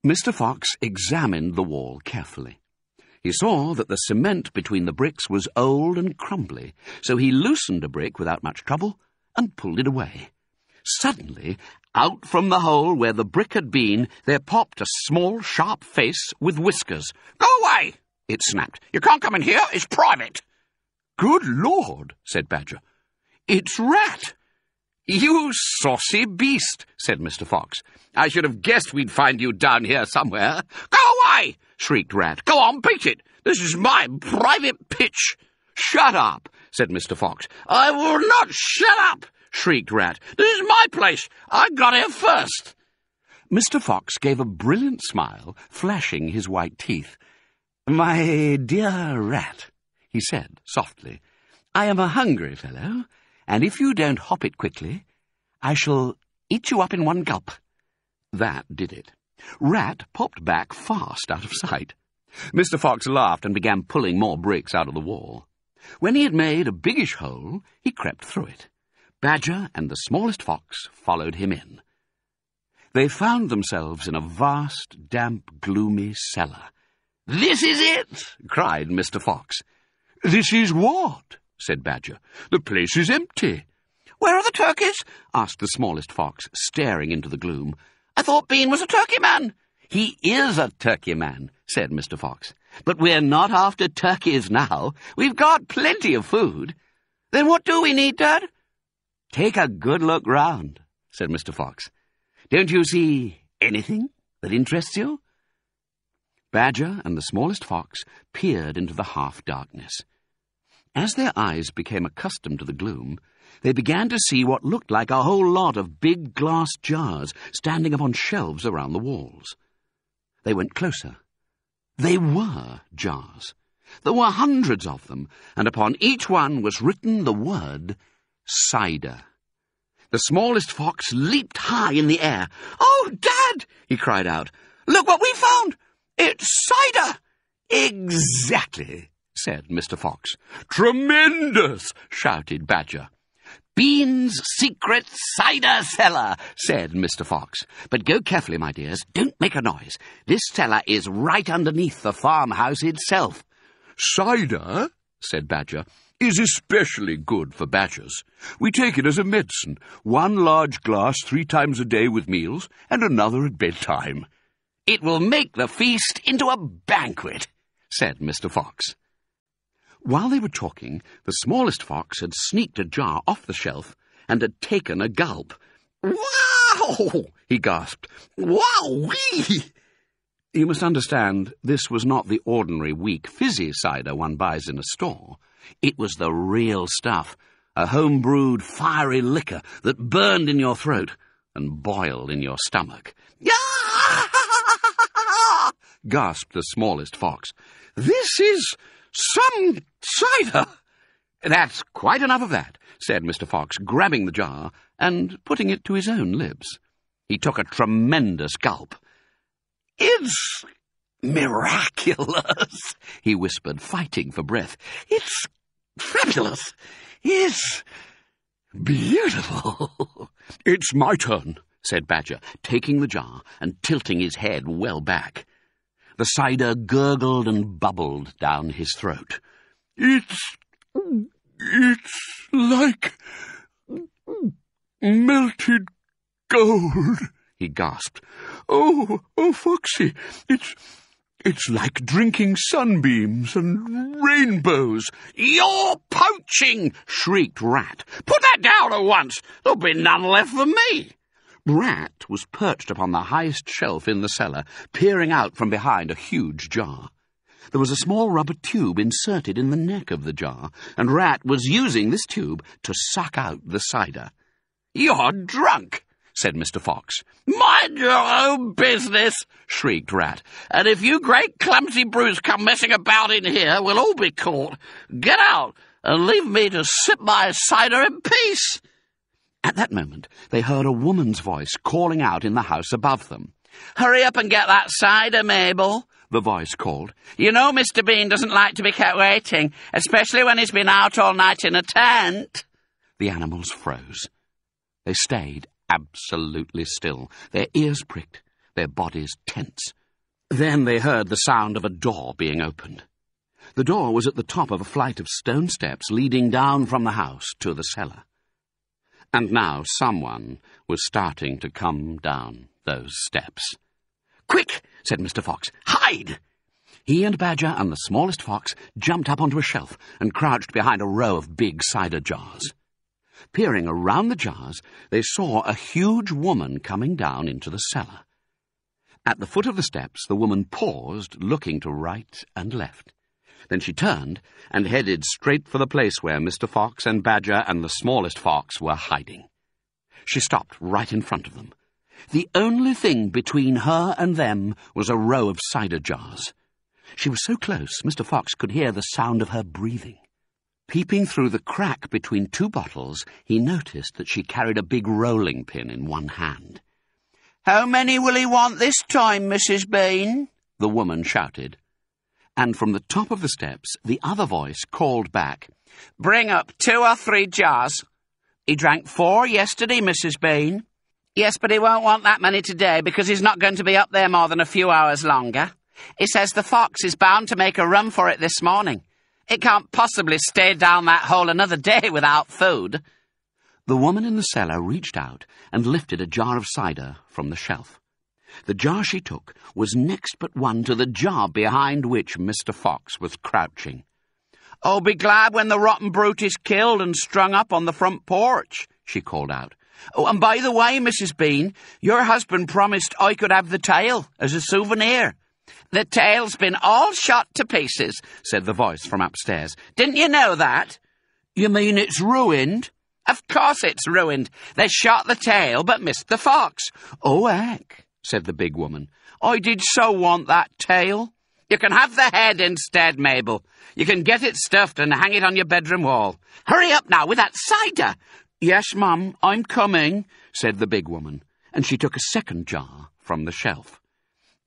Mr. Fox examined the wall carefully. He saw that the cement between the bricks was old and crumbly, so he loosened a brick without much trouble and pulled it away. Suddenly, out from the hole where the brick had been, there popped a small, sharp face with whiskers. "Go away!" it snapped. "You can't come in here. It's private." "Good Lord," said Badger. "It's Rat." "You saucy beast," said Mr. Fox. "I should have guessed we'd find you down here somewhere." "Go away!" shrieked Rat. "Go on, beat it. This is my private pitch." "Shut up," said Mr. Fox. "I will not shut up," shrieked Rat. "This is my place. I got here first." Mr. Fox gave a brilliant smile, flashing his white teeth. "My dear Rat," he said softly, "I am a hungry fellow, and if you don't hop it quickly, I shall eat you up in one gulp." That did it. Rat popped back fast out of sight. Mr. Fox laughed and began pulling more bricks out of the wall. When he had made a biggish hole, he crept through it. Badger and the smallest fox followed him in. They found themselves in a vast, damp, gloomy cellar. "This is it!" cried Mr. Fox. "This is what?" said Badger. "The place is empty." "Where are the turkeys?" asked the smallest fox, staring into the gloom. "I thought Bean was a turkey man." "He is a turkey man," said Mr. Fox. "But we're not after turkeys now. We've got plenty of food." "Then what do we need, Dad?" "Take a good look round," said Mr. Fox. "Don't you see anything that interests you?" Badger and the smallest fox peered into the half-darkness. As their eyes became accustomed to the gloom, they began to see what looked like a whole lot of big glass jars standing upon shelves around the walls. They went closer. They were jars. There were hundreds of them, and upon each one was written the word cider. The smallest fox leaped high in the air. "Oh, Dad!" he cried out. "Look what we found! It's cider!" "Exactly," said Mr. Fox. "Tremendous!" shouted Badger. "Bean's secret cider cellar," said Mr. Fox. "But go carefully, my dears. Don't make a noise. This cellar is right underneath the farmhouse itself." "Cider," said Badger, "is especially good for badgers. We take it as a medicine. One large glass 3 times a day with meals, and another at bedtime." "It will make the feast into a banquet," said Mr. Fox. While they were talking, the smallest fox had sneaked a jar off the shelf and had taken a gulp. "Wow!" he gasped. "Wow-wee!" You must understand, this was not the ordinary weak fizzy cider one buys in a store. It was the real stuff, a home-brewed fiery liquor that burned in your throat and boiled in your stomach. Gasped the smallest fox. "This is some cider!" "That's quite enough of that," said Mr. Fox, grabbing the jar and putting it to his own lips. He took a tremendous gulp. "It's miraculous," he whispered, fighting for breath. "It's fabulous. It's beautiful." "It's my turn," said Badger, taking the jar and tilting his head well back. The cider gurgled and bubbled down his throat. It's like melted gold," he gasped. Oh, Foxy, it's like drinking sunbeams and rainbows." "You're poaching!" shrieked Rat. "Put that down at once. There'll be none left for me." Rat was perched upon the highest shelf in the cellar, peering out from behind a huge jar. There was a small rubber tube inserted in the neck of the jar, and Rat was using this tube to suck out the cider. "You're drunk," said Mr. Fox. "Mind your own business," shrieked Rat. "And if you great clumsy brutes come messing about in here, we'll all be caught. Get out and leave me to sip my cider in peace." At that moment, they heard a woman's voice calling out in the house above them. "Hurry up and get that cider, Mabel," the voice called. "You know Mr. Bean doesn't like to be kept waiting, especially when he's been out all night in a tent." The animals froze. They stayed absolutely still, their ears pricked, their bodies tense. Then they heard the sound of a door being opened. The door was at the top of a flight of stone steps leading down from the house to the cellar. And now someone was starting to come down those steps. "Quick!" said Mr. Fox. "Hide!" He and Badger and the smallest fox jumped up onto a shelf and crouched behind a row of big cider jars. Peering around the jars, they saw a huge woman coming down into the cellar. At the foot of the steps, the woman paused, looking to right and left. Then she turned and headed straight for the place where Mr. Fox and Badger and the smallest fox were hiding. She stopped right in front of them. The only thing between her and them was a row of cider jars. She was so close, Mr. Fox could hear the sound of her breathing. Peeping through the crack between two bottles, he noticed that she carried a big rolling pin in one hand. "How many will he want this time, Mrs. Bean?" the woman shouted. And from the top of the steps, the other voice called back, "Bring up 2 or 3 jars. He drank 4 yesterday, Mrs. Bean." "Yes, but he won't want that many today because he's not going to be up there more than a few hours longer. He says the fox is bound to make a run for it this morning. It can't possibly stay down that hole another day without food." The woman in the cellar reached out and lifted a jar of cider from the shelf. The jar she took was next but one to the jar behind which Mr. Fox was crouching. "Oh, be glad when the rotten brute is killed and strung up on the front porch," she called out. "Oh, and by the way, Mrs. Bean, your husband promised I could have the tail as a souvenir." "The tail's been all shot to pieces," said the voice from upstairs. "Didn't you know that?" "You mean it's ruined?" "Of course it's ruined. They shot the tail but missed the fox." "Oh, heck," said the big woman. "I did so want that tail." "You can have the head instead, Mabel. You can get it stuffed and hang it on your bedroom wall. Hurry up now with that cider." "Yes, Mum, I'm coming," said the big woman, and she took a second jar from the shelf.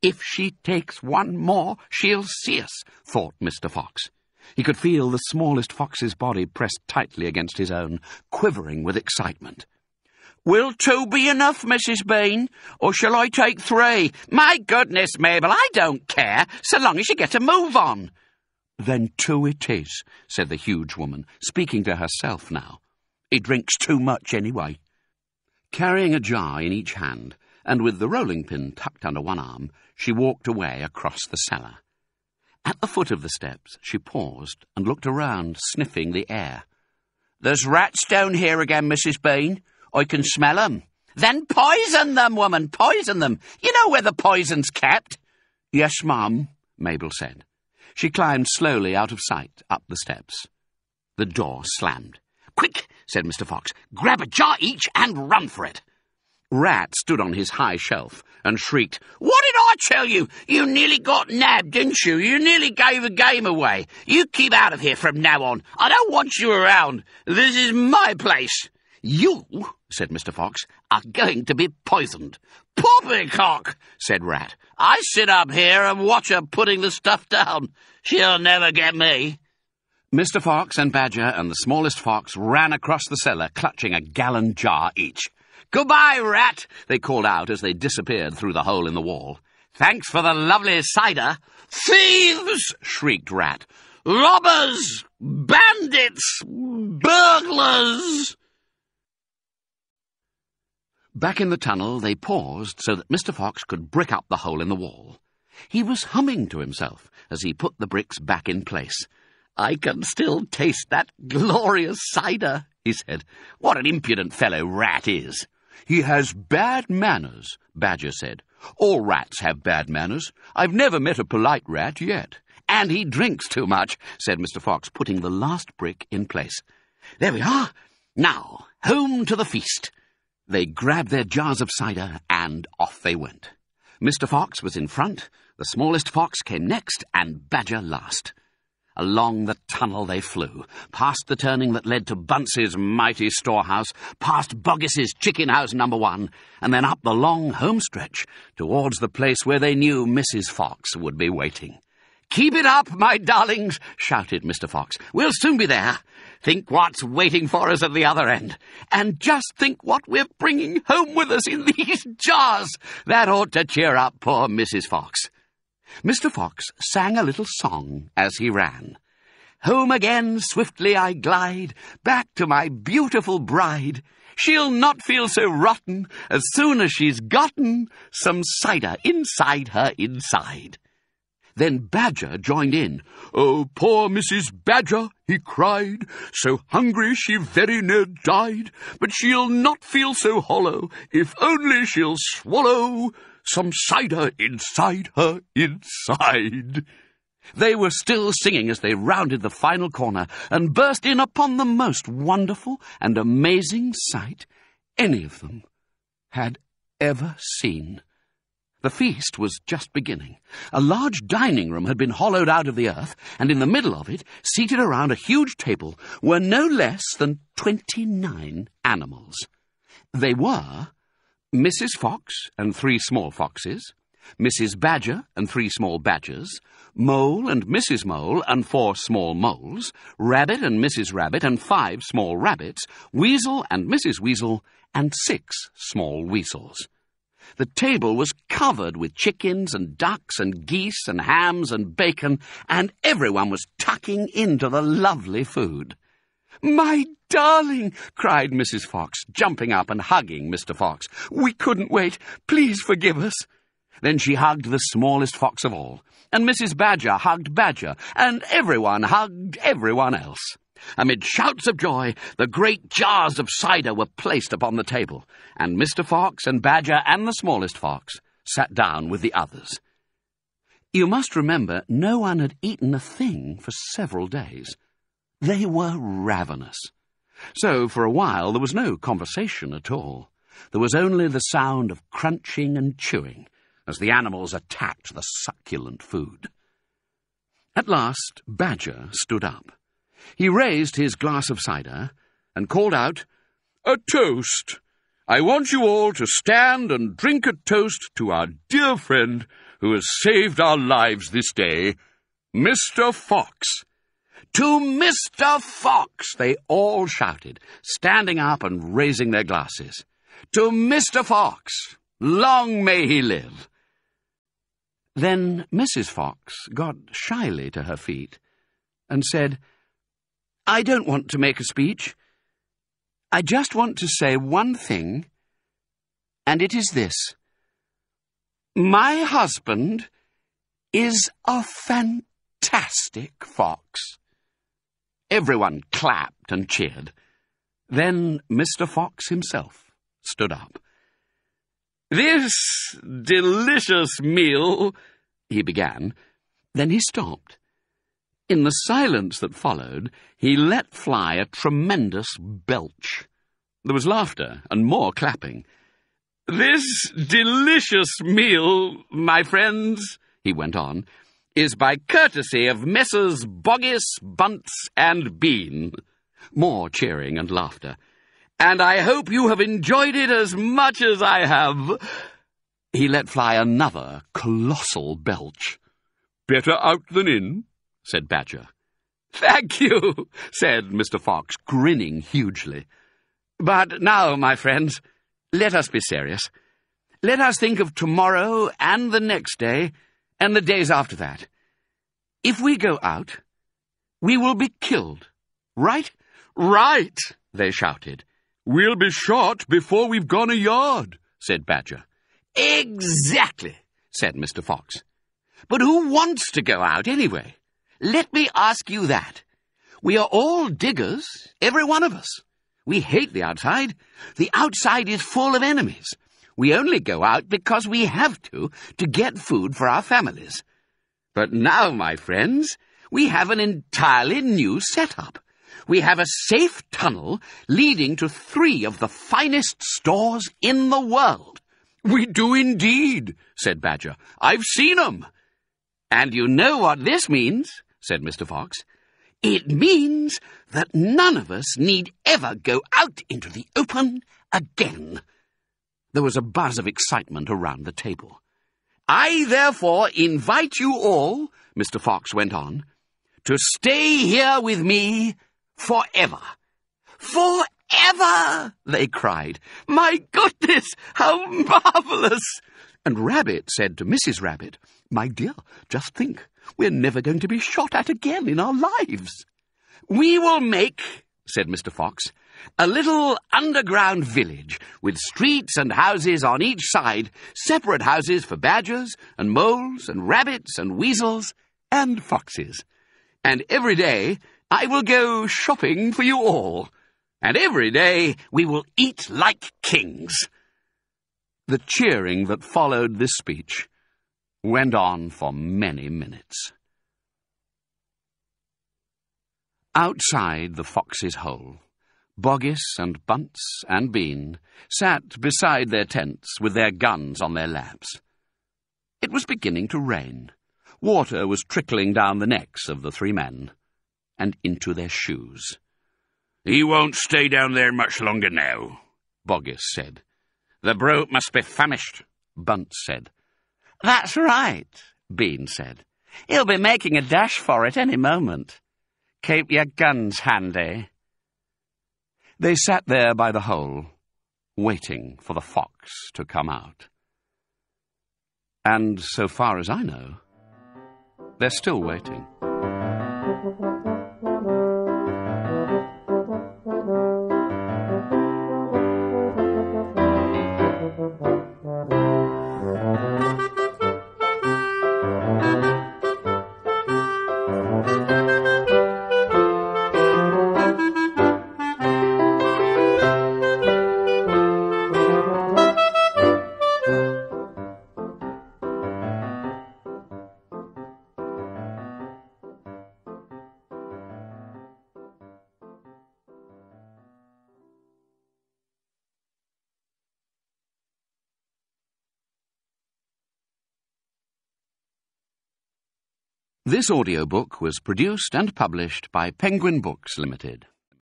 "If she takes one more, she'll see us," thought Mr. Fox. He could feel the smallest fox's body pressed tightly against his own, quivering with excitement. "Will 2 be enough, Mrs. Bean, or shall I take 3? My goodness, Mabel, I don't care, so long as you get a move on." "Then 2 it is," said the huge woman, speaking to herself now. "He drinks too much anyway." Carrying a jar in each hand, and with the rolling pin tucked under one arm, she walked away across the cellar. At the foot of the steps, she paused and looked around, sniffing the air. "There's rats down here again, Mrs. Bean. I can smell 'em." "Then poison them, woman, poison them. You know where the poison's kept." "Yes, Mum," Mabel said. She climbed slowly out of sight up the steps. The door slammed. "Quick," said Mr. Fox. "Grab a jar each and run for it." Rat stood on his high shelf and shrieked, "What did I tell you? You nearly got nabbed, didn't you? You nearly gave the game away. You keep out of here from now on. I don't want you around. This is my place." "You," said Mr. Fox, "are going to be poisoned." "Poppycock," said Rat. "I sit up here and watch her putting the stuff down. She'll never get me." Mr. Fox and Badger and the smallest fox ran across the cellar, clutching a gallon jar each. "Goodbye, Rat," they called out as they disappeared through the hole in the wall. "Thanks for the lovely cider." "Thieves!" shrieked Rat. "Robbers! Bandits! Burglars!" Back in the tunnel, they paused so that Mr. Fox could brick up the hole in the wall. He was humming to himself as he put the bricks back in place. "I can still taste that glorious cider," he said. "What an impudent fellow Rat is." "He has bad manners," Badger said. "All rats have bad manners. I've never met a polite rat yet." "And he drinks too much," said Mr. Fox, putting the last brick in place. "There we are. Now, home to the feast." They grabbed their jars of cider and off they went. Mr. Fox was in front, the smallest fox came next, and Badger last. Along the tunnel they flew, past the turning that led to Bunce's mighty storehouse, past Boggis's chicken house number 1, and then up the long home stretch towards the place where they knew Mrs. Fox would be waiting. "Keep it up, my darlings," shouted Mr. Fox. "We'll soon be there. Think what's waiting for us at the other end. And just think what we're bringing home with us in these jars. That ought to cheer up poor Mrs. Fox." Mr. Fox sang a little song as he ran. "Home again swiftly I glide, back to my beautiful bride. She'll not feel so rotten as soon as she's gotten some cider inside her inside." Then Badger joined in. "Oh, poor Mrs. Badger," he cried, "so hungry she very near died. But she'll not feel so hollow if only she'll swallow some cider inside her inside." They were still singing as they rounded the final corner and burst in upon the most wonderful and amazing sight any of them had ever seen. The feast was just beginning. A large dining room had been hollowed out of the earth, and in the middle of it, seated around a huge table, were no less than 29 animals. They were Mrs. Fox and 3 small foxes, Mrs. Badger and 3 small badgers, Mole and Mrs. Mole and 4 small moles, Rabbit and Mrs. Rabbit and 5 small rabbits, Weasel and Mrs. Weasel and 6 small weasels. The table was covered with chickens and ducks and geese and hams and bacon, and everyone was tucking into the lovely food. "My darling," cried Mrs. Fox, jumping up and hugging Mr. Fox. "We couldn't wait. Please forgive us." Then she hugged the smallest fox of all, and Mrs. Badger hugged Badger, and everyone hugged everyone else. Amid shouts of joy, the great jars of cider were placed upon the table, and Mr. Fox and Badger and the smallest fox sat down with the others. You must remember, no one had eaten a thing for several days. They were ravenous. So, for a while, there was no conversation at all. There was only the sound of crunching and chewing as the animals attacked the succulent food. At last, Badger stood up. He raised his glass of cider and called out, "A toast! I want you all to stand and drink a toast to our dear friend who has saved our lives this day, Mr. Fox." "To Mr. Fox!" they all shouted, standing up and raising their glasses. "To Mr. Fox! Long may he live!" Then Mrs. Fox got shyly to her feet and said, "I don't want to make a speech. I just want to say one thing, and it is this. My husband is a fantastic fox." Everyone clapped and cheered. Then Mr. Fox himself stood up. "This delicious meal," he began. Then he stopped. In the silence that followed, he let fly a tremendous belch. There was laughter and more clapping. "This delicious meal, my friends," he went on, "is by courtesy of Messrs. Boggis, Bunce and Bean." More cheering and laughter. "And I hope you have enjoyed it as much as I have." He let fly another colossal belch. "Better out than in," said Badger. "Thank you," said Mr. Fox, grinning hugely. "But now, my friends, let us be serious. Let us think of tomorrow and the next day and the days after that. If we go out, we will be killed, right?" "Right," they shouted. "We'll be shot before we've gone a yard," said Badger. "Exactly," said Mr. Fox. "But who wants to go out anyway? Let me ask you that. We are all diggers, every one of us. We hate the outside. The outside is full of enemies. We only go out because we have to get food for our families. But now, my friends, we have an entirely new setup. We have a safe tunnel leading to 3 of the finest stores in the world." "We do indeed," said Badger. "I've seen 'em." "And you know what this means," said Mr. Fox. "It means that none of us need ever go out into the open again." There was a buzz of excitement around the table. "I therefore invite you all Mr. Fox went on, to stay here with me forever. Forever, they cried. My goodness, how marvellous! And Rabbit said to Mrs. Rabbit, My dear, just think, we're never going to be shot at again in our lives. We will make, said Mr. Fox, a little underground village with streets and houses on each side, separate houses for badgers and moles and rabbits and weasels and foxes. And every day I will go shopping for you all, and every day we will eat like kings. The cheering that followed this speech went on for many minutes. Outside the fox's hole, Boggis and Bunce and Bean sat beside their tents with their guns on their laps. It was beginning to rain. Water was trickling down the necks of the three men and into their shoes. He won't stay down there much longer now, Boggis said. The brute must be famished, Bunce said. That's right, Bean said. He'll be making a dash for it any moment. Keep your guns handy. They sat there by the hole, waiting for the fox to come out. And so far as I know, they're still waiting. This audiobook was produced and published by Penguin Books Limited.